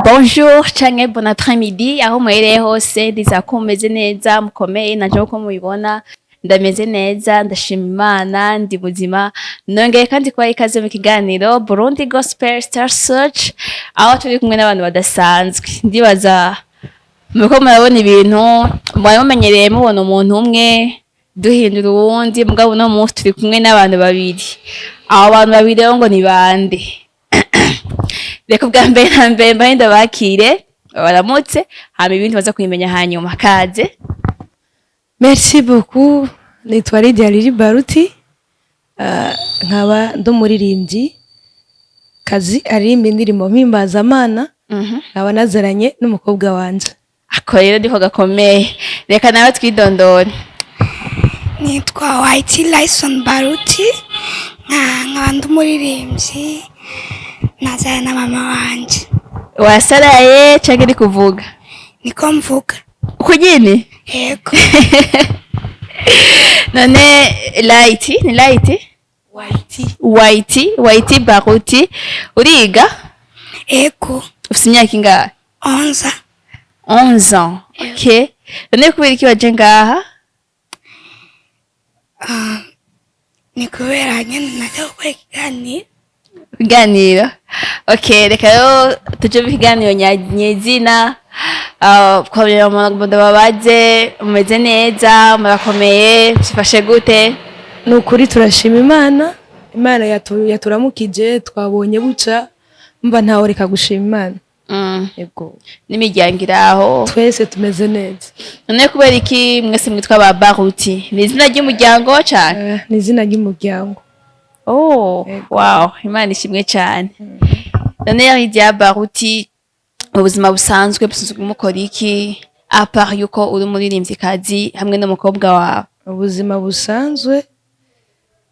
Bonjour canke bon après-midi aho muhereye hose ndiza ko mumeze neza mukomeye naje uko mubibona ndameze neza ndashima Imana ndi buzima nongeye kandi kuba ikaze mu kiganiro Burundi Gospel Star Search aho turi kumwe n'abantu badasanzwe ndibaza muko murabona ibintu mwari mumenyereye mubona umuntu umwe duhindura uwundi mugabo no munsi turi kumwe n'abantu babiri abo bantu babiri ngo ni bande reka ubwa mbere na mbere mbahe ndabakire baramutse hama ibindi baza kubimenya hanyuma kaze. Merci beaucoup. Nitwa Lidia Baruti. Nkaba ndumuririmbyi kazi aririmba indirimbo mpimbaza-Mana. Nkaba nazaranye n'umukobwa wanje. Ako rero ndiko gakomeye. Reka nawe twidondore. Nitwa Wamuririmvyi Baruti. Nkaba ndumuririmbyi nazaranye na mama wanje. Wasaraye canke ndi kuvuga? Niko mvuga. Uko nyene? Yego. None Lighty, ni Lighty? Whitey Baruti. Uriga? Yego. Ufise imyaka ingahe? 11 ans. Okay. None kubera iki waje ngaha? Ni kubera nyene naje gukora ikiganiro. Ikiganiro? Okay, reka rero tuje mu kiganiro nyezina. Kwabira mu babaze umeze neza murakomeye byifashe gute? Nukuri turashima Imana. Imana yaturamukije twabonye buca mba ntawe reka gushima Imana. Yego. N'imiryango iraho Twese tumeze neza. None kubera iki mwese mwitwa ba Baruti? Ni izina ry'umuryango cyane? Ni izina ry'umuryango. Oh, wow, Imana ishimwe cyane. None Lidia Baruti ubuzima busanzwe mukora iki apart yuko uri umuririmvyikazi hamwe n'umukobwa wawe? Ubuzima busanzwe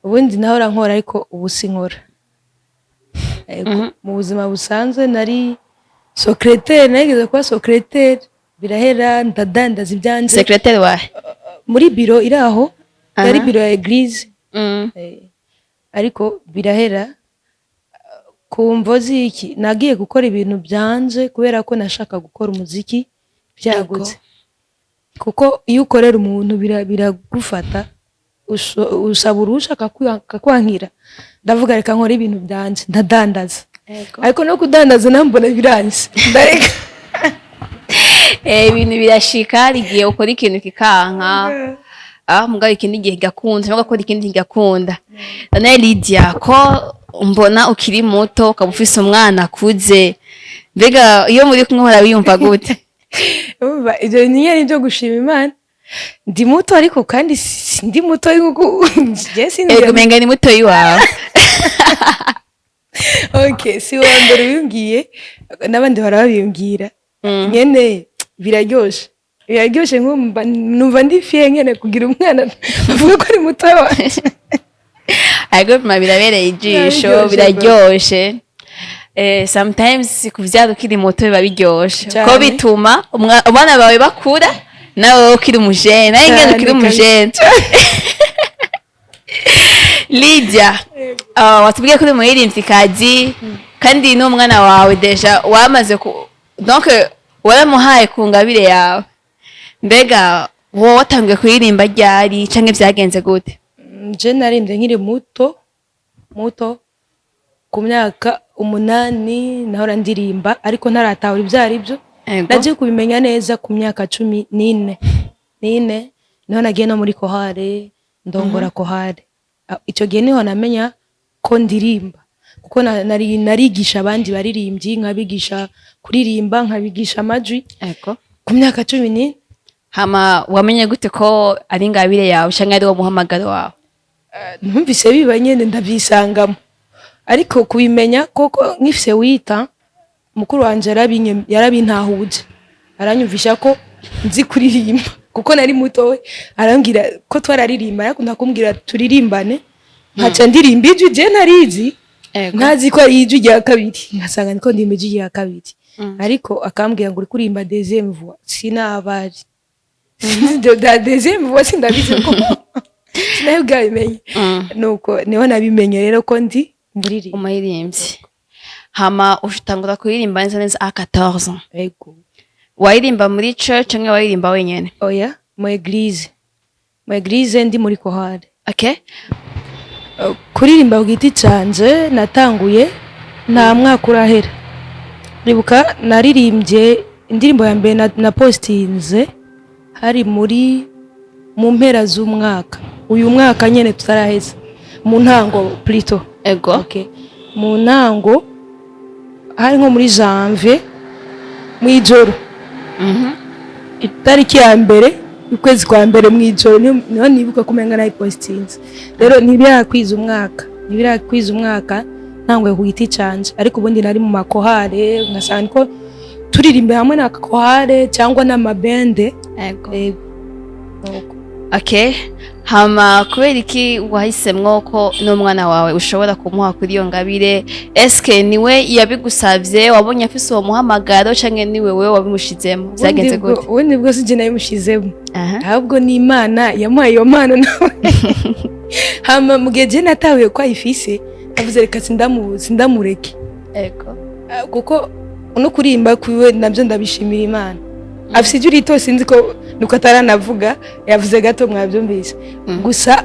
ubundi nahora nkora ariko ubu sinkora. Mu buzima busanzwe nari secrétaire, nageze kuba secrétaire birahera ndadandaza ibyanje. Secrétaire wa muri biro iraho yari biro ya église. Ariko birahera kumvo ziki nagiye gukora ibintu byanje kubera ko nashaka gukora umuziki byagutse. Kuko iyo ukorera umuntu biragufata usaba urushaka kwankira ndavuga reka nkora ibintu byanje ndadandaza. Ariko no kudandaza nambona biranze ndareka. Ibintu birashika rigiye ukora ikintu kikanka mugabo ikindi gihe gakunda cyangwa gakora ikindi gakunda. None Lidia ko mbona ukiri muto ukaba ufise umwana akuze mbega iyo muri kumwe hora wiyumva gute? Umva ibyo nyine byo gushima Imana. Ndi muto ariko kandi ndi muto yuko ego menga ni muto yiwawe. Okay, si wandere wiyungiye nabandi barabiyungira. Nyene biraryoshe. Biraryoshe nkumva numva ndi fiye nyene kugira umwana avuga ko ari muto wanje. Ariko birabereye ijisho biraryoshe. Sometimes kuvyara ukiri muto biba biryoshe ko bituma abana bawe bakura nawe ukiri umujene nawe ngene ukiri umujene. Lidia watubwiye ko uri umuririmvyikazi kandi n'umwana wawe deja wamaze donc waramuhaye ku ngabire yawe mbega wowe watangiye kuririmba ryari canke vyagenze gute? Je naririmbye nkiri muto ku myaka 8 nahora ndirimba ariko ntaratahura ivyari byo. Naje kubimenya neza ku myaka 14 niho nagiye no muri kohare ndongora kohare. Ico gihe niho namenya ko ndirimba kuko narigisha abandi baririmbyi nkabigisha kuririmba nkabigisha amajwi ku myaka 14. Hama wamenye gute ko ari ngabire yawe canke ari wo muhamagaro wawe? Numvise biba nyene ndabyisangamo ariko kubimenya koko nkifise wita mukuru wanje yarabintahuje aranyumvisha ko nzi kuririmba kuko nari muto we arambwira ko twararirimba yakunda kumbwira turirimbane nkaca ndirimba ijwi je narizi ntazi ko ari ijwi rya kabiri nkasanga niko ndimba ijwi rya kabiri ariko akambwira ngo uri kurimba deuxième voix sinabari da deuxième voix sindabizi ko nayo bwabimenye nuko niho nabimenye rero ko ndi umuririmbyi. hama ushitangura kuririmba neza neza a 14 ans. Ego. Waririmba muri church canke waririmba wenyene? Oya, mu eglise. Mu eglise ndi muri kohare. Okay. Kuririmba ku giti canje natanguye nta mwaka urahera. Ribuka naririmbye indirimbo ya mbere na postinze hari mu mpera z'umwaka. Uyu mwaka nyene tutaraheza. Mu ntango plutôt. Ego. Okay. Mu ntango hari nko muri janvier mwijoro. Itariki ya mbere ukwezi kwa mbere mwijoro niho nibuka kumenga nayi postinze. Rero ntibirakwiza umwaka ntangwe ku giti canje ariko ubundi nari mu makohare ngasanga ko turirimbe hamwe na kohare cyangwa n'amabende. Ego. Okay. Hama kubera iki wahisemwo ko n'umwana wawe ushobora kumuha kuri iyo ngabire? Eske niwe yabigusavye wabonye afise uwo muhamagaro canke niwe wewe wabimushizemo? Vyagenze gute? Ubundi bwo sije nabimushizemo. Ahubwo ni Imana yamuhaye iyo mpano nawe. Hama mugeje natahuye ko ayifise avuze reka sindamureke. Ego. Kuko no kurimba kwiwe nabyo ndabishimira Imana. Afise ijwi rito sinzi ko nuko ataranavuga yavuze gato mwabyumvise. Gusa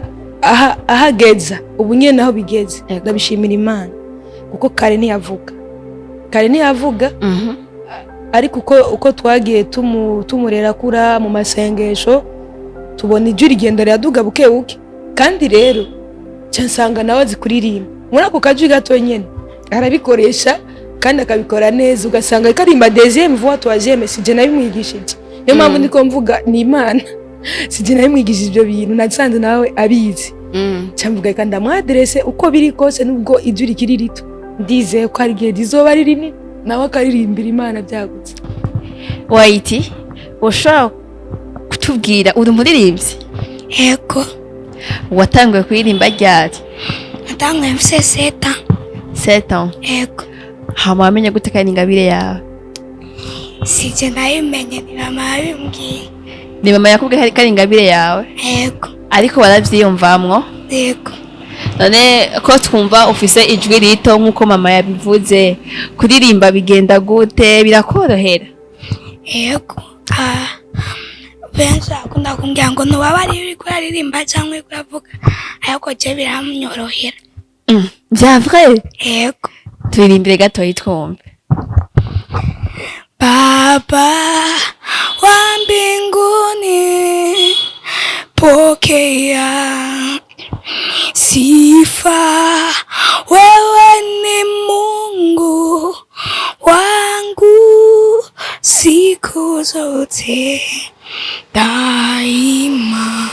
ahageza ubu nyene naho bigeze ndabishimira Imana kuko kare ntiyavuga ariko uko twagiye tumurera kura mu masengesho tubona ijwi rigenda ryaduga buke buke kandi rero cyansanga nawe azikuririmba muri ako kajwi gato nyene arabikoresha kandi akabikora neza ugasanga karimba deuxième voix troisième sije nabimwigishije. Niyo mpamvu ndiko mvuga ni Imana sije nabimwigishije ibyo bintu nasanze nawe abizi. Cyamvuga kandi amwadresse uko biri kose nubwo ijwi rikiri rito ndize ko ari gihe rizoba rinini nawe akaririmbira Imana byagutse. Waiti ushobora kutubwira uri umuririmbyi? Ego. Watanguye kuririmba ryari? Natanguye mfise 7 ans. 7 ans. Ego. Hama wamenye gute kandi ingabire yawe? Sije nayimenye ni mama yabimbwiye. Ni mama yakubwiye ko ari ingabire yawe? Ego. Ariko waravyiyumvamwo? Ego. None ko twumva ufise ijwi rito nkuko mama yabivuze, kuririmba bigenda gute, birakorohera? Ego. Benshi akunda kumbwira ngo ntubabari uri kuririmba cyangwa uri kuravuga ariko je biramunyorohera. Vya vrai? Ego. Turirimbire gato yitwumve. Baba wa mbinguni pokea sifa, wewe ni Mungu wangu siku zote daima.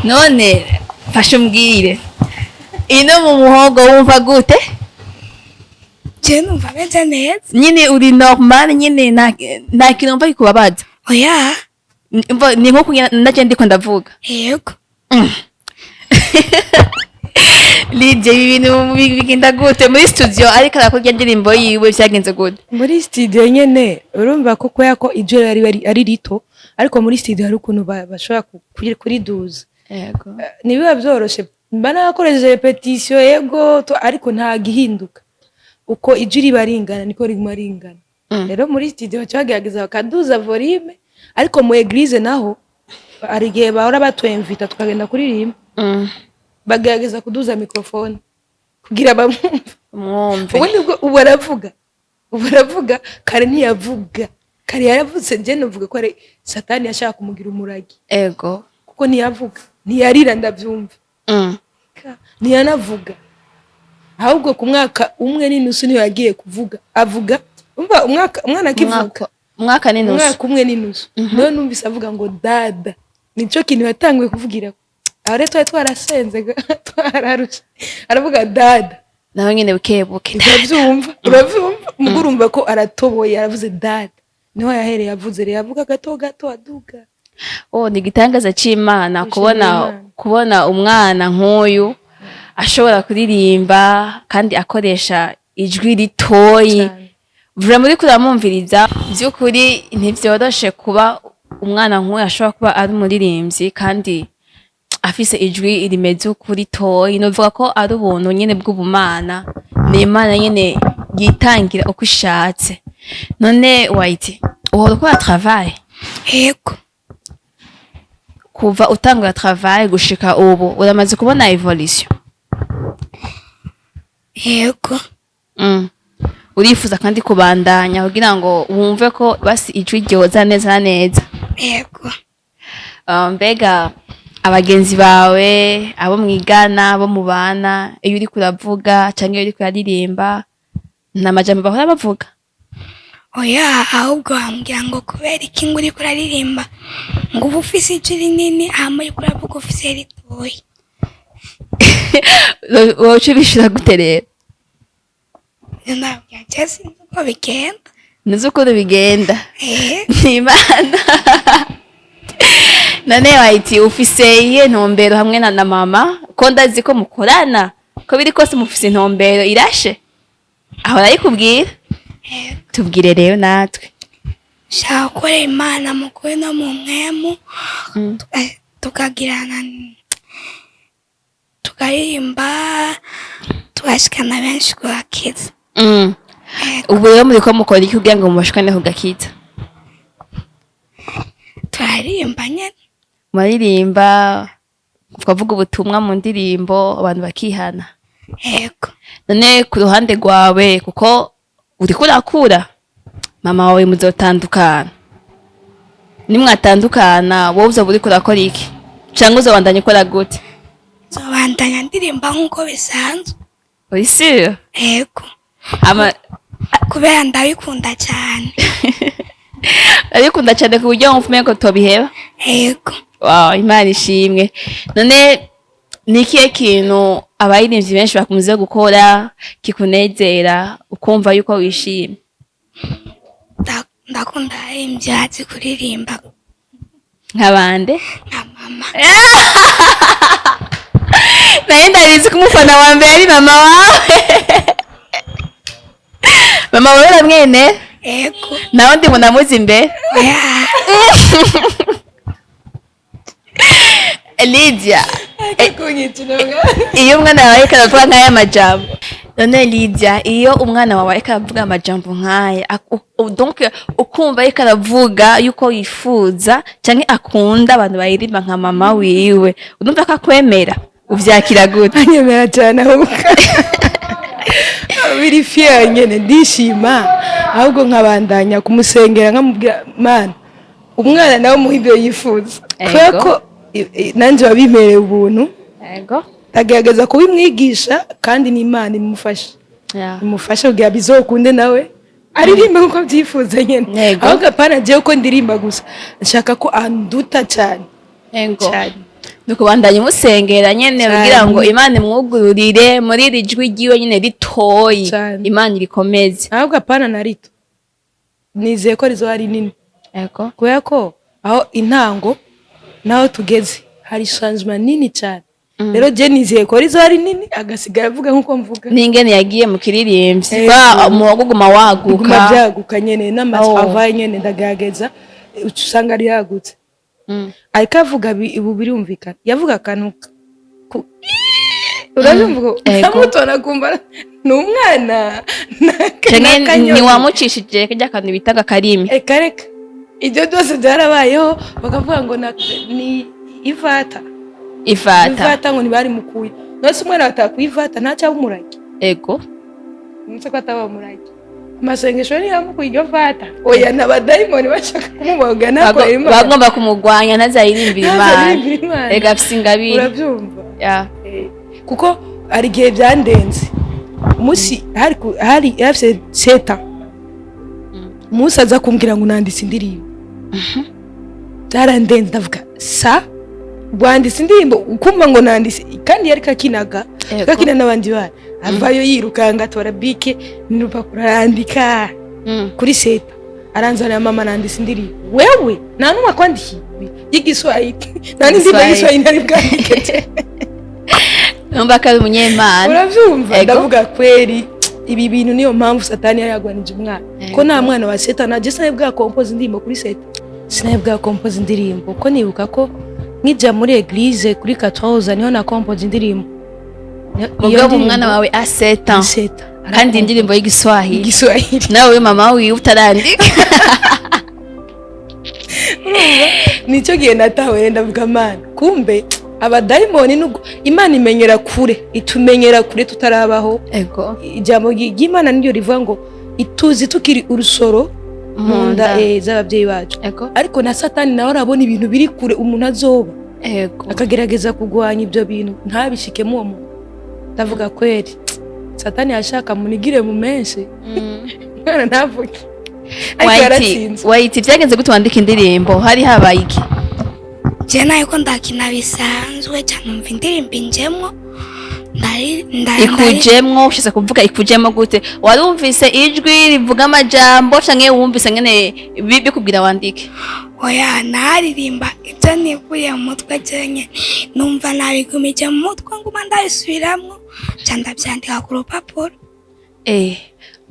None fasha umbwire ino mu muhogo wumva gute? Je numva meze neza. Nyine uri normal nyine nta kintu mva kikubabaza? Oya. Ni nko kugira ndaje ndiko ndavuga. Yego. Lidia ibintu bigenda gute muri studio ariko arakurya indirimbo yiwe vyagenze gute? Muri studio nyene urumva ko ko ijwi ari rito ariko muri studio hari ukuntu bashobora kuriduza. Yego. Nibiba byoroshe mba nakoresheje repetition yego ariko nta gihinduka. Uko ijwi ribaringana niko riguma ringana. Rero muri studio cyagerageza bakaduza volume ariko mu eglise naho ari gihe bahora batwemvita tukagenda kuririmba. Bagerageza kuduza microphone kugira bamwumve. Ubu aravuga kare ntiyavuga. Kare yaravuze je novuga ko ari Satani yashaka kumugira umuragi. Ego. Kuko ntiyavuga. Ntiyarira ndavyumva. Ntiyanavuga. Ahubwo ku mwaka umwe n'inusu niyo yagiye kuvuga. Avuga. Umva umwana akivuga. Umwaka n'inusu. Umwaka umwe n'inusu. None numvise avuga ngo dada. Nico kintu yatanguye kuvugira. Ahore twarasenze twararusha. Aravuga dada. Nawe nyine bukebuke. Uravyumva mugurumva ko aratoboye aravuze dada. Niho yahereye avuze rero avuga gato aduga. Ni igitangaza c'Imana kubona umwana nk'uyu ashobora kuririmba kandi akoresha ijwi ritoyi. Vura muri kuramumviriza by'ukuri ntivyoroshe kuba umwana nk'uyu ashobora kuba ari umuririmbyi kandi afise ijwi rimeze ukuri toyi. Novuga ko ari ubuntu nyene bw'ubumana ni Imana nyene yitangira uko ishatse. None White uhora ukora travail yego kuva utangura travail gushika ubu uramaze kubona evolution? yego Urifuza kandi kubandanya kugira ngo wumve ko basi ijwi ryoza neza neza? yego Mbega abagenzi bawe abo mwigana abo mubana iyo uri kuravuga canke iyo uri kuraririmba nta majambo bahora bavuga? oya ahubwo bambwira ngo kubera iki ngo uriko uraririmba ngo uba ufise ijwi rinini hama uriko uravuga ufise ritoya. woca ubishura gute rero? Nabwira je sinzi uko bigenda. Nzi uko bigenda Eh, ni Imana. None White ufise iyihe ntumbero hamwe na mama ko ndazi ko mukorana ko biri kose mufise intumbero irashe ahora ayikubwira? Tubwire rero natwe. shaka gukora Imana mu kuri no mu mwemu tukagirana tukaririmba tugashikana benshi kubakiza. Ubu rero muriko mukora iki kugira ngo mubashikane kugakiza? Turaririmba nyene. Muririmba twavuga ubutumwa mu ndirimbo abantu bakihana. Yego. None ku ruhande rwawe kuko uriko urakura mama wawe muzotandukana, nimwatandukana wowe uzoba uriko urakora iki canke uzobandanya ukora gute? Zobandanya ndirimba nkuko bisanzwe. Uri sûr? Yego. Kubera ndabikunda cyane. Arikunda cyane ku buryo wumva umengo tobiheba? Yego. Wow, Imana ishimwe. None ni ikihe kintu abaririmbyi benshi bakunze gukora kikunezera ukumva yuko wishimye? Ndakunda imbyatsi kuririmba Nk'abande? nka mama. Naye ndabizi ko umufana wa mbere ari mama wawe. Mama wawe uramwene? Yego. Nawe ndi munamuzi imbere? Lidia, iyo umwana wawe karavuga nk'aya majambo. None Lidia, iyo umwana wawe karavuga amajambo nk'aya, donc ukumva ariko aravuga yuko yifuza canke akunda abantu bayiririmba nka mama wiwe, urumva ko akwemera? Uvyakira gute? anyemera cyane ahubwo biri fier nyene ndishima ahubwo nkabandanya kumusengera nkamubwira Mana umwana nawe muha ibyo yifuza kubera ko nanje wabimereye ubuntu. Yego. Agerageza kubimwigisha kandi n'Imana imufasha. Imufasha kugira bizokunde nawe aririmba nkuko abyifuza nyene. Ahubwo apana je uko ndirimba gusa nshaka ko anduta cyane. Yego. Nuko bandanye musengera nyene kugira ngo Imana imwugururire muri rijwi ryiwe nyene ritoyi, Imana irikomeze. Ahubwo apana na rito nizeye ko rizo ari nini. Yego. Kubera ko aho intango naho tugeze hari changement nini cyane. Rero je nizeye ko rizo ari nini agasigara avuga nkuko mvuga. Ningene yagiye mu kiririmbyi kwa umuwaguguma waguka. Guma byaguka nyene n'amatravail nyene ndagageza usanga ari yagutse. Ariko avuga ibu birumvikana. Yavuga kantu urabimvuga samutona kumva n'umwana ni wamucishije kajya kantu bitaga karimi. Kareka ibyo byose byarabayeho bakavuga ngo ni ivata ngo ntibari mukuye nose umwana batakwivata ntacyo abumurage. Ego nse ko atabamurage amasengesho ni yamukuye iryo vata oya n'abadayimoni bashaka kumuboga nako Imana bagomba kumugwanya ntazayirimbira Imana. Ega afise ingabire urabyumva kuko ari gihe byandenze umunsi hari yafise seta umunsi aza kumbwira ngo nanditse indirimbo byarandenze ndavuga sa rwanditse indirimbo ukumva ngo nanditse kandi yari kakinaga n'abandi bana avayo yirukanga atora bike n'urupapuro arandika kuri seta aranzanira mama nanditse indirimbo wewe nta numwe akwandikiye y'igiswahili nta n'indirimbo y'igiswahili nari bwandike. Numva ko ari umunyemana. Uravyumva ndavuga kweri ibi bintu niyo mpamvu satani yaragwanije umwana ko nta mwana wa seta na Jesse bwa compose indirimbo kuri seta sinaye bwa compose indirimbo ko nibuka ko nkija muri eglise kuri 14 niho na compose indirimbo iyo umwana wawe a 7 ans kandi indirimbo y'igiswahili igiswahili nawe mama wiwe utarandika nicyo gihe natawe ndavuga mana kumbe abadayimoni nuko Imana imenyera kure itumenyera kure tutarabaho ego ijambo ry'Imana niryo rivuga ngo ituzi tukiri urusoro munda z'ababyeyi bacu ego ariko na satani nawe arabona ibintu biri kure umuntu azoba ego akagerageza kugwanya ibyo bintu ntabishikemo uwo muntu ndavuga kweri satani yashaka munigire mu menshi mwana ntavuge wayiti byagenze gute wandika indirimbo hari habaye iki je nayo ko ndakina bisanzwe cyane umva indirimbo injemwo ikujemwo ushize kuvuga ikujemwo gute warumvise ijwi rivuga amajambo canke wumvise ngene bikubwira wandike oya naririmba ibyo nivuye mu mutwe cyane numva nabigumije mu mutwe nguma ndabisubiramwo cyane ndabyandika ku rupapuro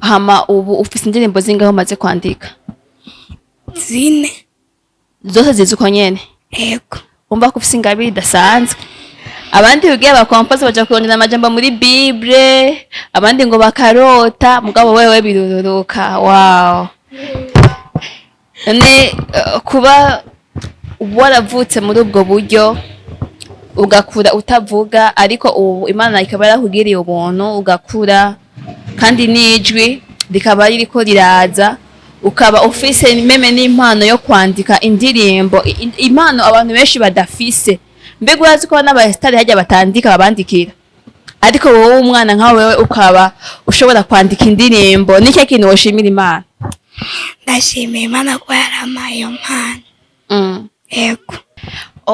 hama ubu ufise indirimbo zingaho umaze kwandika 4 zose zizi uko nyene ego umva ko ufise ingabire idasanzwe abandi ugiye bakompoza baja kurondera amajambo muri bible abandi ngo bakarota mugabo wewe biruruka wow none kuba waravutse muri ubwo buryo ugakura utavuga ariko ubu Imana ikaba yarakugiriye ubuntu ugakura kandi n'ijwi rikaba ririko riraza ukaba ufise meme n'impano yo kwandika indirimbo impano abantu benshi badafise mbega urazi ko n'abasitari hajya batandika babandikira ariko wowe umwana nkawe wewe ukaba ushobora kwandika indirimbo nicyo kintu woshimira Imana ndashimira Imana ko yarampaye iyo mpano yego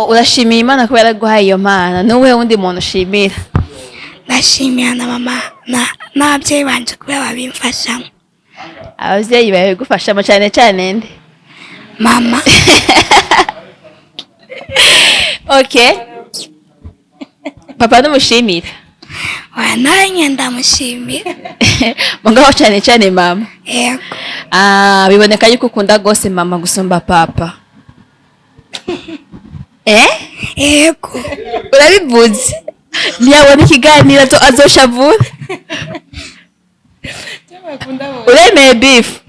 urashimira Imana ko yaraguhaye iyo mpano n'uwe wundi muntu ushimira ndashimira na mama n'ababyeyi banje kubera babimfashamo abavyeyi bawe gufashamo cyane cyane nde mama okay papa numushimira oya nawe ndamushimira mugabo cyane cyane mama yego biboneka yuko ukunda gose mama gusumba papa yego urabivuze ntiyabona ikiganiro azoshavura uremeye beef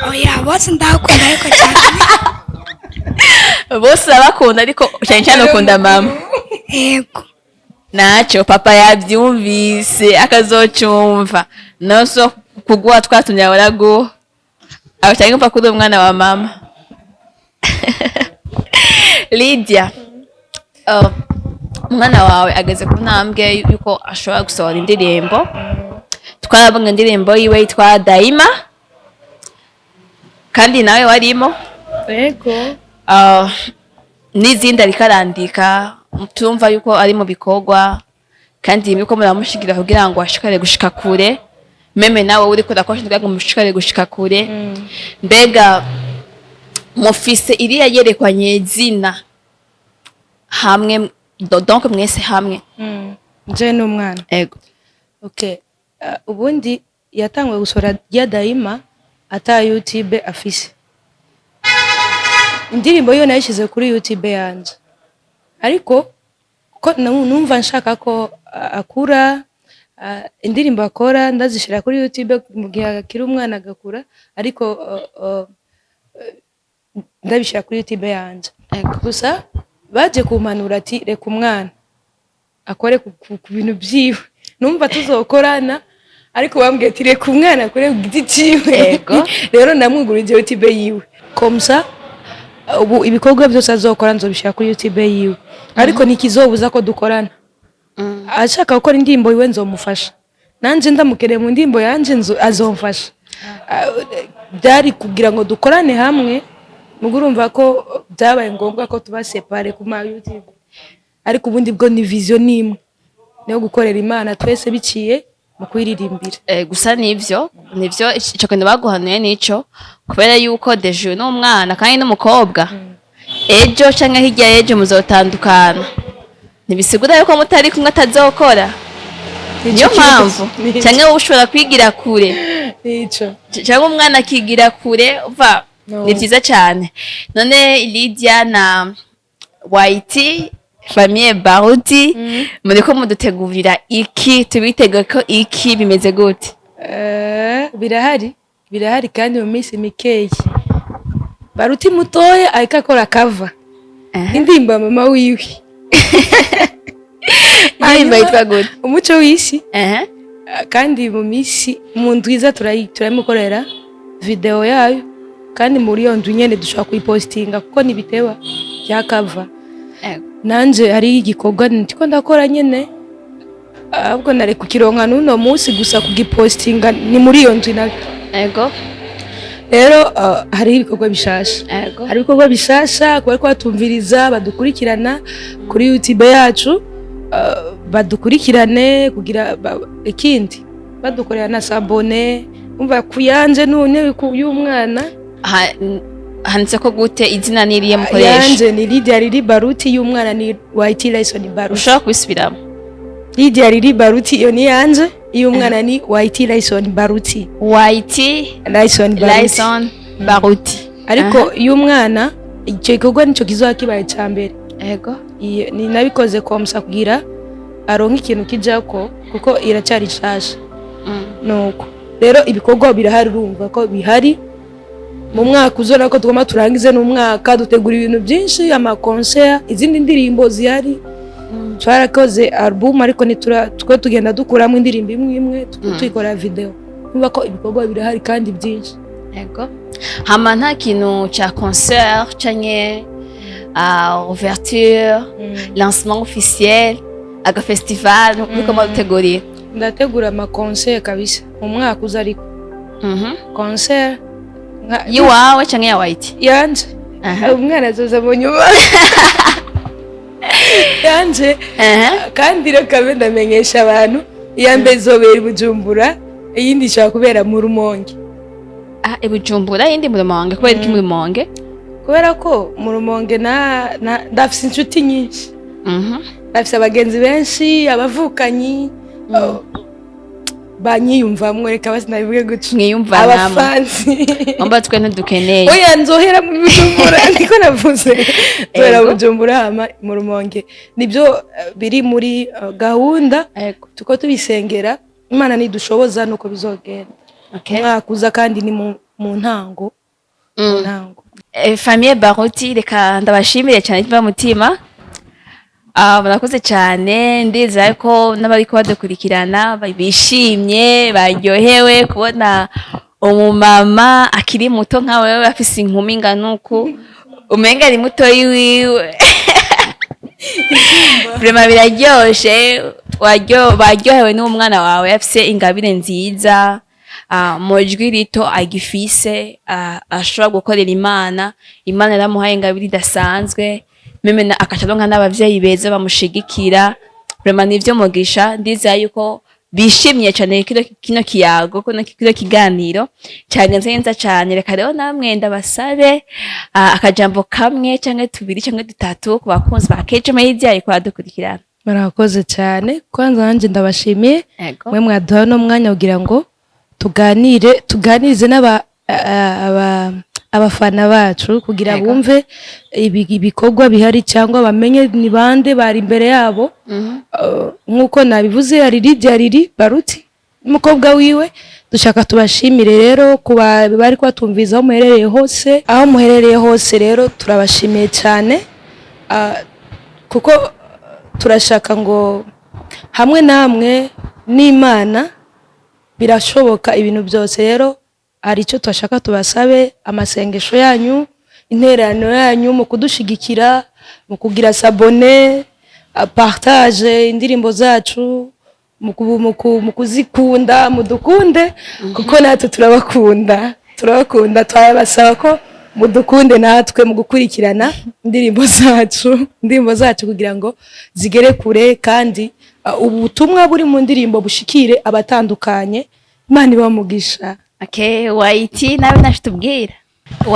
oya bose ndakunda ariko cyane bose abakunda ariko cyane cyane ukunda mama yego naco papa yavyumvise akazocumva noso kugwa twatumye abarago abatange mpa kuri umwana wa mama Lidia umwana wawe ageze ku ntambwe yuko ashobora gusohora indirimbo twarabonye indirimbo yiwe yitwa Daima kandi nawe warimo yego n'izindi ariko arandika tumva yuko ari mu bikorwa kandi yuko muramushigira kugira ngo ashikare gushika kure meme nawe uri kurakosha kugira ngo mushikare gushika kure mbega mufise iriya yerekwanye zina hamwe donc mwese hamwe nje n'umwana ego okay ubundi yatangwe gusora ya Daima ata YouTube afise indirimbo yo nayishize kuri YouTube yanje ariko ko numva nshaka ko akura indirimbo akora ndazishira kuri YouTube mu gihe akiri umwana agakura ariko ndabishira kuri YouTube yanje gusa baje kumpanura ati reka umwana akore ku bintu byiwe numva tuzokorana ariko bambwiye ati reka umwana akore ku giti ciwe rero namwugurije YouTube yiwe komsa ubu ibikorwa byose azokora nzobishira kuri YouTube yiwe ariko nikizobuza ko dukorana ashaka gukora indirimbo yiwe nzomufasha nanje ndamukereye mu ndirimbo yanje azomfasha byari kugira ngo dukorane hamwe mugurumva ko byabaye ngombwa ko tuba separe ku ma YouTube ariko ubundi bwo ni vision nimwe no gukorera Imana twese biciye mu kwiririmbira gusa nivyo ico kintu baguhanuye nico kubera yuko deje n'umwana kandi n'umukobwa ejo canke hirya ejo muzotandukana nibisigura yuko mutari kumwe atazokora niyo mpamvu canke ushobora kwigira kure nico canke umwana akigira kure uva ni byiza cyane none Lidia na White famille Baruti muriko mudutegurira iki tubitege ko iki bimeze gute birahari kandi mu minsi mikeyi Baruti mutoya ariko akora cover indimba mama wiwe indirimbo yitwa gute umuco w'isi kandi mu minsi mu ndwiza turamukorera video yayo kandi muri iyo nzu nyene dushobora kuyipostinga kuko nibiteba bya cover nanje hari igikorwa ndiko ndakora nyene ahubwo nare kukironka nuno munsi gusa kugipostinga ni muri iyo nzu nayo rero hari ibikorwa bishasha kuba kwatumviriza badukurikirana kuri YouTube yacu badukurikirane kugira ikindi badukorera na sabone umva kuyanje none y'umwana handitse ko gute izina niriye mukoresha yanje ni Lidia riri Baruti y'umwana ni Iyli Baruti ushaka kubisubiramo Lidia riri Baruti iyo ni yanje y'umwana ni Iyli Baruti Baruti ariko y'umwana icyo gikorwa nico kizoba kibaye cyambere ni nabikoze komsa kugira aronka ikintu kijako kuko iracyari shasha nuko rero ibikorwa birahari urumva ko bihari mu mwaka uzona ko tugomba turangize n'umwaka dutegura ibintu byinshi ama concert izindi ndirimbo zihari twarakoze album ariko twe tugenda dukuramo indirimbo imwe tuyikora video urumva ko ibikorwa birahari kandi byinshi hama nta kintu cha concert canke ouverture lancement officiel aga festival nuko muteguriye ndategura ama concert kabisa mu mwaka uza ariko concert yiwawe canke ya white yanje umwana azoza mu nyuma yanje kandi reka ndamenyesha abantu iyambe zobera Bujumbura iyindi ishaka kubera mu Rumonge Bujumbura yindi mu Rumonge kubera iki mu Rumonge kubera ko mu Rumonge ndafise inshuti nyinshi ndafise abagenzi benshi abavukanyi banyiyumvamwe reka basi nabivuge guca mwiyumva abafansi omba twe ntudukeneye oya nzohera mu Bujumbura niko navuze nzohera mu Bujumbura hama mu Rumonge nibyo biri muri gahunda tuko tubisengera Imana nidushoboza nuko bizogenda mwakuza kandi ni mu ntango famille Baruti reka ndabashimire cyane kiva mutima murakoze cyane ndiza ko n'abariko badukurikirana bishimye baryohewe kubona umumama akiri muto nkawe afise inkumi nganuku umenga ari muto yiwe vraiment biraryoshe baryohewe n'umwana wawe afise ingabire nziza mujwi rito agifise ashobora gukorera Imana yaramuhaye ingabire idasanzwe meme akacaronka n'abavyeyi beza bamushigikira vraiment nivyo mugisha ndiza yuko bishimye cyane kino kiyago kino kiganiro cyagenze neza cyane reka rero namwe ndabasabe akajambo kamwe canke tubiri canke dutatu ku bakunzi ba Keje Media ariko badukurikirana murakoze cyane kwanza nanje ndabashimiye mwe mwaduha no mwanya kugira ngo tuganirize abafana bacu kugira bumve ibikorwa bihari cyangwa bamenye ni bande bari imbere yabo nkuko nabivuze ari Lidia riri Baruti umukobwa wiwe dushaka tubashimire rero kuba bari kwatumviza aho muherereye hose rero turabashimiye cyane kuko turashaka ngo hamwe namwe n'Imana birashoboka ibintu byose rero hari icyo twashaka tubasabe amasengesho yanyu intererano yanyu mu kudushigikira mu kugira sabone partage indirimbo zacu mu kuzikunda mudukunde kuko natwe turabakunda twabasaba ko mudukunde natwe mu gukurikirana indirimbo zacu kugira ngo zigere kure kandi ubutumwa buri mu ndirimbo bushikire abatandukanye Imana ibamugisha Iyli nawe nashitubwira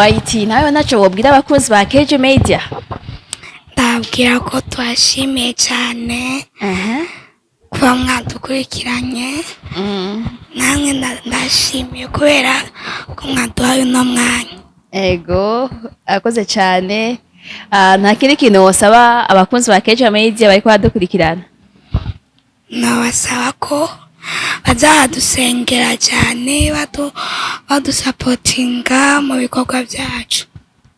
Iyli nawe naco wobwira abakozi ba Keje Media ndabwira ko twashimiye cyane kuba mwadukurikiranye namwe ndashimiye kubera ko mwaduhaye uno mwanya akoze cyane nta kindi kintu wosaba abakunzi ba Kejo Media bariko badukurikirana? Nabasaba ko bazadusengera cyane badusapotinga mu bikorwa byacu.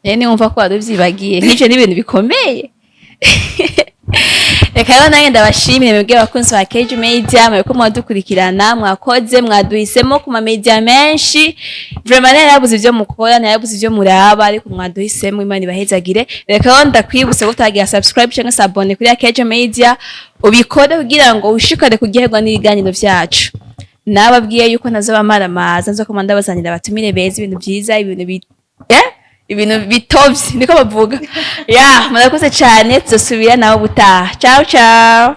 Ni wumva ko waduvyibagiye nk'ivyo ni ibintu bikomeye. Reka rero nange ndabashimire mwebwe abakunzi ba Kejo Media mwariko mwadukurikirana, mwakoze mwaduhisemo ku ma media menshi. Vraiment narabuze ivyo mukora, narabuze ivyo muraba, ariko mwaduhisemo, Imana ibahezagire. Reka rero ndakwibutse gutagira subscribe cyangwa se abone kuri Kejo Media, ubikore kugira ngo ushikare kugiherwa n'ibiganiro vyacu. Nababwiye yuko nazoba maramaza, nzokoma ndabazanira abatumire beza, ibintu vyiza, ibintu bitovye niko bavuga. Murakoze cyane, tuzosubira nawe butaha. Ciao ciao.